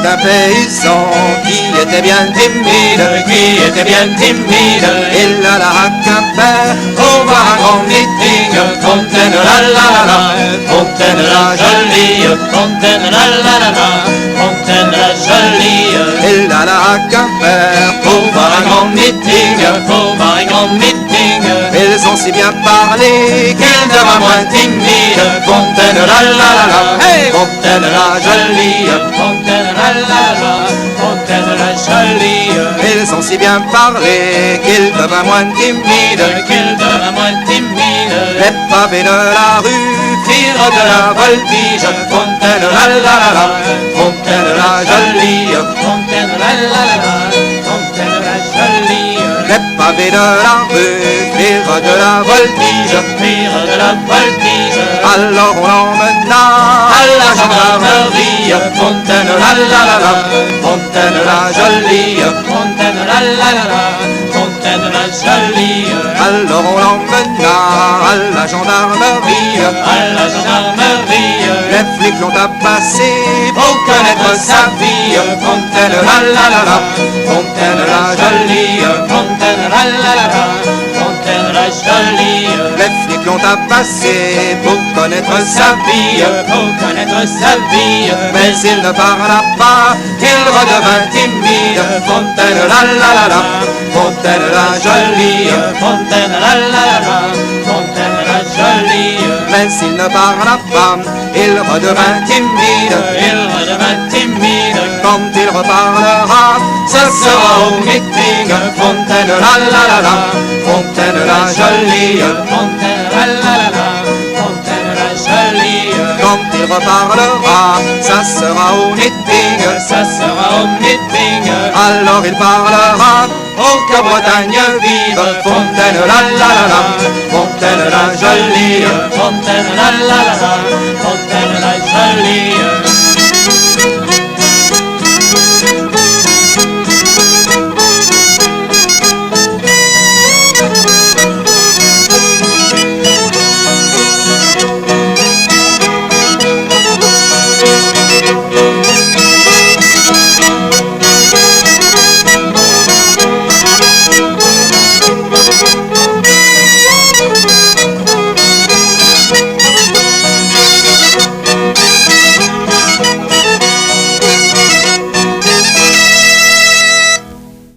d'un paysan qui était bien timide, Il alla à Quimper pour voir un grand meeting. Fontaine la la la la, Fontaine la jolie, Fontaine la la la la, Fontaine la jolie. Il alla à Quimper pour voir un grand meeting. Pour voir un grand meeting. Ils ont si bien parlé qu'il devint moins timide. Fontaine la la la la, hey Fontaine la jolie, Fontaine la la la, Fontaine la jolie. Ils ont si bien parlé qu'il devint moins timide. Qu'il devint moins timide. Les pavés de la rue firent de la voltige. Fontaine la la la la, Fontaine la jolie, Fontaine la la la, Fontaine la jolie. Les pavés de la rue firent de la voltige. Firent de la voltige. Alors on l'emmena à la gendarmerie. Fontaine la la la la, Fontaine la jolie, Fontaine la la la la, Fontaine la jolie. Alors on l'emmena à la gendarmerie. À la gendarmerie. Les flics l'ont tabassé pour connaître sa vie. Fontaine la la la la, Fontaine la jolie, Fontaine la la la la, Fontaine la jolie. Les flics l'ont tabassé pour connaître sa vie. Pour connaître sa vie. Mais il ne parla pas, il redevint timide. Fontaine la la la la, Fontaine la jolie, Fontaine la la la la, Fontaine la jolie. mais il ne parla pas, il redevint timide. Il redevint timide. Quand il reparlera, ce sera au meeting. Fontaine la la la la, Fontaine la jolie, Fontaine la la la la, Fontaine la jolie. quand il reparlera, ça sera au meeting. Ça sera au meeting. Alors il parlera, oh que Bretagne vive. Fontaine la la la la, Fontaine la jolie, Fontaine la la la la, Fontaine la jolie.